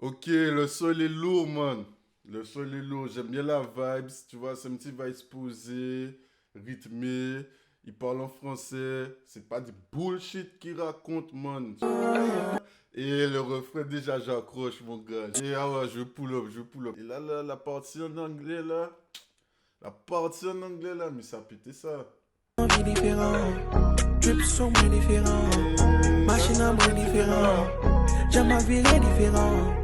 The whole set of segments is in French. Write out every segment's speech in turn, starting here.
Ok, le sol est lourd, man. Le sol est lourd. J'aime bien la vibes. Tu vois, c'est un petit vibe posé, rythmé. Il parle en français. C'est pas du bullshit qu'il raconte, man. Et le refrain, déjà, j'accroche, mon gars. Et ah ouais, je pull up, je pull up. Et là, la partie en anglais, là. La partie en anglais, là, mais ça a pété ça. Vie différent, trip sont moins différents, machine à moins différent, j'aime ma vie est différent.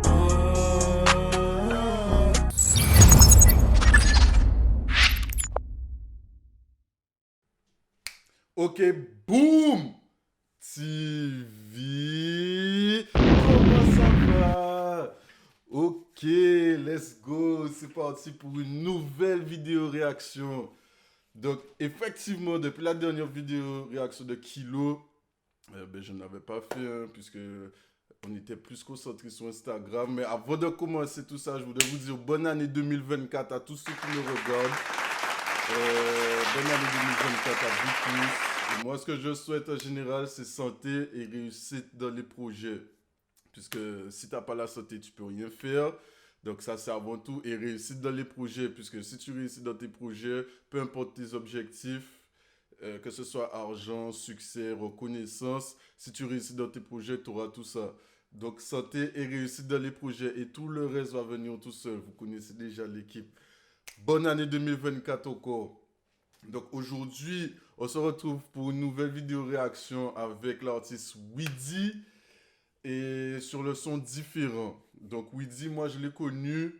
Ok, boom! TV. Comment ça va? Ok, let's go. C'est parti pour une nouvelle vidéo réaction. Donc, effectivement, depuis la dernière vidéo réaction de Kilo, je n'avais pas fait, puisque on était plus concentré sur Instagram. Mais avant de commencer tout ça, je voudrais vous dire bonne année 2024 à tous ceux qui me regardent. Bonne année 2024 à vous tous. Et moi, ce que je souhaite en général, c'est santé et réussite dans les projets. Puisque si tu n'as pas la santé, tu ne peux rien faire. Donc ça, c'est avant tout. Et réussite dans les projets. Puisque si tu réussis dans tes projets, peu importe tes objectifs, que ce soit argent, succès, reconnaissance, si tu réussis dans tes projets, tu auras tout ça. Donc santé et réussite dans les projets. Et tout le reste va venir tout seul. Vous connaissez déjà l'équipe. Bonne année 2024 encore. Donc aujourd'hui, on se retrouve pour une nouvelle vidéo réaction avec l'artiste Weezy et sur le son différent. Donc Weezy, moi je l'ai connu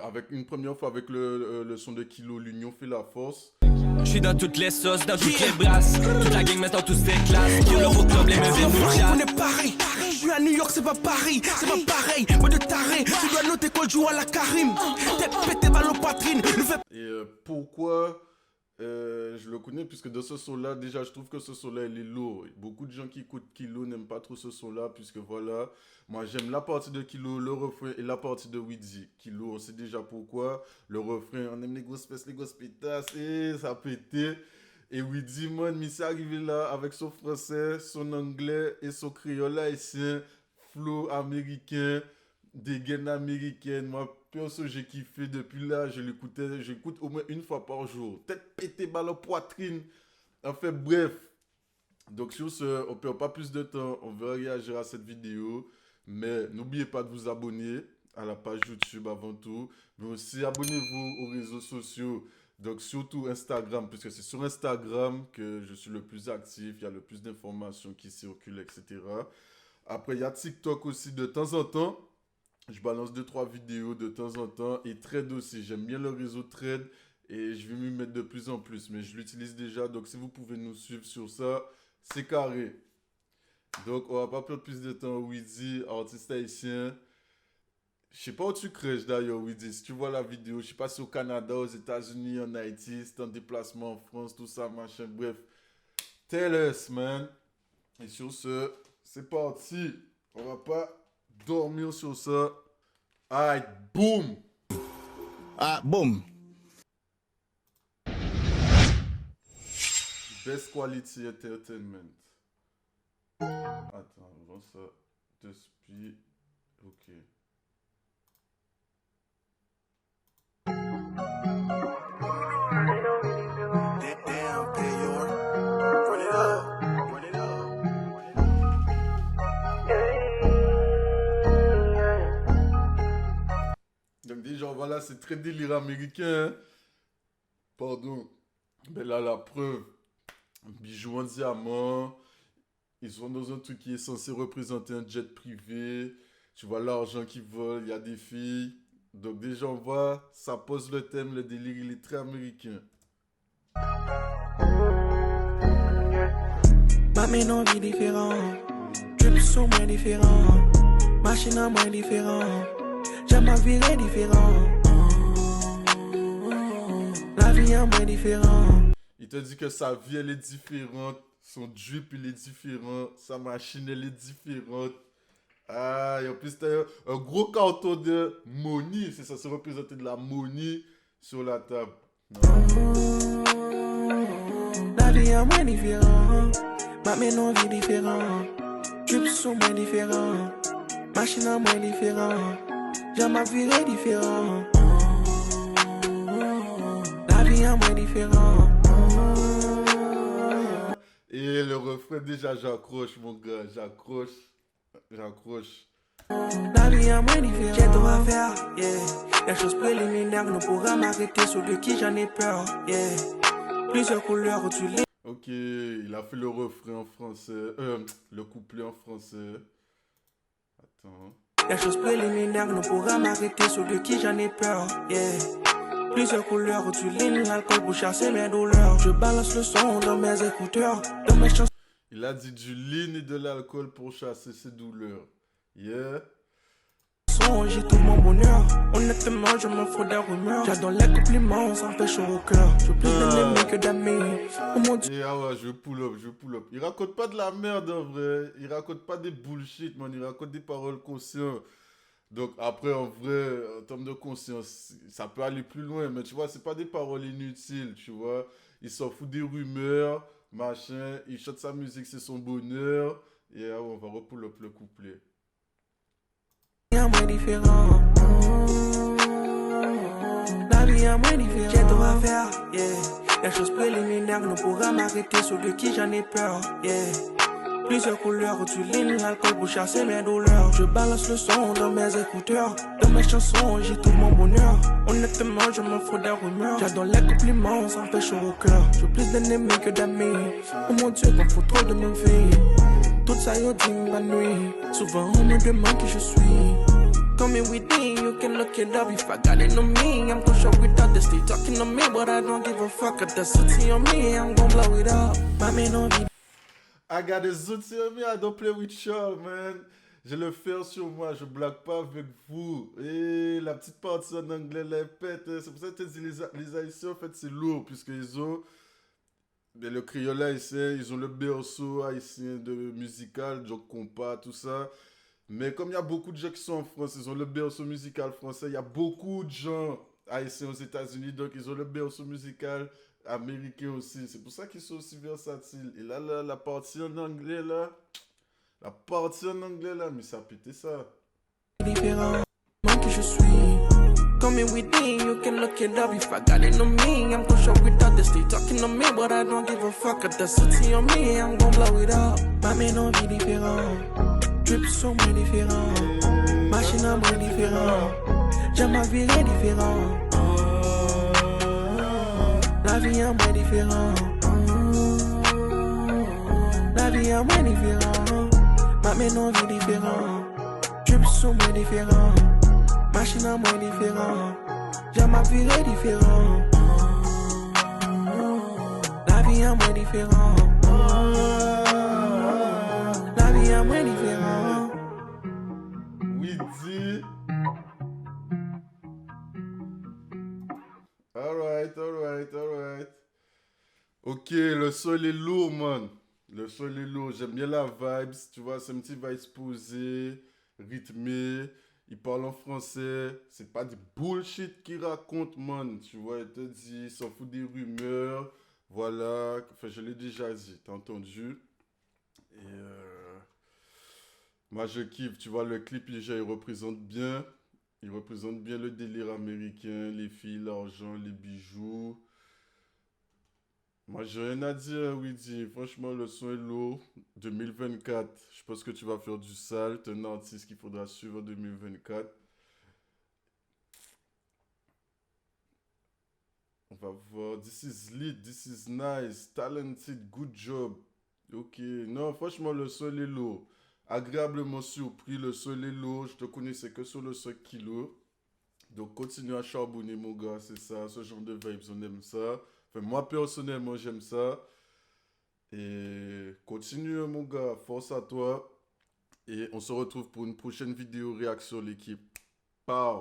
avec une première fois avec le son de Kilo, l'union fait la force. Je suis dans toutes les sauces, dans toutes les brasses. Toute la gang met dans toutes ses classes. Qui le rock club, les meufs viennent nous chat. On est Paris, je suis à New York, c'est pas Paris, c'est pas pareil, moi de taré, tu dois noter qu'on joue à la Karim, t'es pété balle aux poitrines, nous fait. Et pourquoi je le connais? Puisque dans ce son-là, déjà, je trouve que ce son-là, il est lourd. Beaucoup de gens qui écoutent Kilo n'aiment pas trop ce son-là, puisque voilà, moi, j'aime la partie de Kilo, le refrain et la partie de Weezy. Kilo, on sait déjà pourquoi. Le refrain, on aime les grosses fesses, les grosses pétasses, et ça a pété. Et Weezy, man, il s'est arrivé là avec son français, son anglais et son créole haïtien, flow américain, dégaine américaine. Moi, perso, j'ai kiffé depuis là, j'écoute au moins une fois par jour. Tête pété, balle en poitrine. Enfin, bref. Donc, sur ce, on ne perd pas plus de temps. On va réagir à cette vidéo. Mais n'oubliez pas de vous abonner à la page YouTube avant tout. Mais aussi, abonnez-vous aux réseaux sociaux. Donc, surtout Instagram, puisque c'est sur Instagram que je suis le plus actif. Il y a le plus d'informations qui circulent, etc. Après, il y a TikTok aussi de temps en temps. Je balance 2-3 vidéos de temps en temps. Et Thread aussi. J'aime bien le réseau Thread. Et je vais m'y mettre de plus en plus. Mais je l'utilise déjà. Donc, si vous pouvez nous suivre sur ça, c'est carré. Donc, on va pas perdre plus de temps. Weezy, artiste haïtien. Je sais pas où tu crèches d'ailleurs, Weezy. Si tu vois la vidéo, je sais pas si au Canada, aux États-Unis, en Haïti, si t'es en déplacement en France, tout ça, machin. Bref. Tell us, man. Et sur ce, c'est parti. On va pas dormir sur ça. Alright, boom. Ah, boom. Best quality entertainment. Attends, on va ça. De speed. Ok. Donc déjà, voilà, c'est très délire américain. Hein? Pardon. Mais là, la preuve. Bijoux en diamant. Ils sont dans un truc qui est censé représenter un jet privé. Tu vois l'argent qui vole, il y a des filles. Donc déjà, on voit, ça pose le thème, le délire, il est très américain. Ma main vie différent, trip sont moins différents, machine à moins différent, j'aime ma vie est différent, la vie est moins différent. Il te dit que sa vie, elle est différente. Son drip, il est différent. Sa machine, elle est différente. Ah, et en plus, t'as un gros carton de money. C'est censé représenter de la money sur la table. La vie est moins différente. Ma main vie différent. Trips sont moins différents. Machine à moi différent. J'aime ma vie est différent. La vie à moi différent. Et le refrain, déjà, j'accroche, mon gars. J'accroche. La vie à moi différent. J'ai tout à faire, yeah. Les choses préliminaires ne pourra m'arrêter. Ceux de qui j'en ai peur, yeah. Plusieurs couleurs tu les. Ok, il a fait le refrain en français. Le couplet en français. Attends. Les choses préliminaires ne pourra m'arrêter. Ceux de qui j'en ai peur, yeah. Plusieurs couleurs tu lignes l'alcool pour chasser mes douleurs. Je balance le son dans mes écouteurs. Dans mes chansons. Il a dit du lean et de l'alcool pour chasser ses douleurs. Yeah. J'ai tout mon bonheur. Honnêtement, je m'en fous des rumeurs. J'adore les compliments, ça me fait chaud au cœur. Je veux plus d'ennemis que d'amis. Oh mon Dieu. Et ah ouais, je pull up. Il raconte pas de la merde en vrai. Il raconte pas des bullshit, man. Il raconte des paroles conscientes. Donc après, en vrai, en termes de conscience, ça peut aller plus loin. Mais tu vois, c'est pas des paroles inutiles, tu vois. Il s'en fout des rumeurs, machin. Il chante sa musique, c'est son bonheur. Et ah ouais, on va repull up le couplet. La vie à moi différent. La vie à moi différent. J'ai tout à faire, yeah. Les choses préliminaires ne pourra m'arrêter. Ceux de qui j'en ai peur, yeah. Plusieurs couleurs tu lignes l'alcool pour chasser mes douleurs. Je balance le son dans mes écouteurs. Dans mes chansons, j'ai tout mon bonheur. Honnêtement, je m'en fous des rumeurs. J'adore les compliments, ça me fait chaud au cœur. J'ai plus d'ennemis que d'amis. Oh mon Dieu, t'en fous trop de ma vie. Tout ça, yo, dit ma nuit. Souvent, on me demande qui je suis. Come in with me, you can look it up if I got it on me. I'm too sure without this, they talking on me, but I don't give a fuck. Got the city on me, I'm gon' blow it up. My man on me. I got the zoots on me, I don't play with y'all, man. Je le fais sur moi, je blague pas avec vous. Et la petite partie en anglais, les pète. C'est pour ça que je te dis, les Haïtiens, en fait, c'est lourd, puisqu'ils ont le créole haïtien, ils ont le berceau haïtien de musical, Joe Compas, tout ça. Mais comme il y a beaucoup de gens qui sont en France, ils ont le berceau musical français. Il y a beaucoup de gens haïtiens aux États-Unis, donc ils ont le berceau musical américain aussi. C'est pour ça qu'ils sont aussi versatiles. Et là, la partie en anglais, là, mais ça a pété ça. Différent, moi qui je suis. Come in with me, you can look it up if I got it on me. I'm too sure without this, they talking on me, but I don't give a fuck. Got the city on me, I'm gon' blow it up. Ma main en vie différent. Drip sur moi différent. Machine à moi différent. J'aime ma vie est différent. La vie à moi différent. La vie à moi différent. Ma main en vie différent. Drip sur moi différent. Machine à moi différent. J'aime ma vie est différent. La vie à moi différent. La vie à moi différent. Oui, dit. Alright. Ok, le sol est lourd, man. Le sol est lourd. J'aime bien la vibes. Tu vois, c'est un petit vibe posé, rythmé. Il parle en français. C'est pas du bullshit qu'il raconte, man. Tu vois, il te dit, il s'en fout des rumeurs. Voilà. Enfin, je l'ai déjà dit, t'as entendu? Et moi, je kiffe. Tu vois, le clip, déjà, il représente bien. Il représente bien le délire américain, les filles, l'argent, les bijoux. Moi, j'ai rien à dire, Weezy. Franchement, le son est lourd. 2024, je pense que tu vas faire du sale. T'es un artiste qu'il faudra suivre en 2024. On va voir. This is lit, this is nice, talented, good job. Ok, non, franchement, le son est lourd. Agréablement surpris, le son est lourd. Je te connaissais que sur le 5 kilos. Donc, continue à charbonner, mon gars, c'est ça. Ce genre de vibes, on aime ça. Enfin, moi, personnellement, j'aime ça. Et continue, mon gars. Force à toi. Et on se retrouve pour une prochaine vidéo réaction l'équipe. Pow!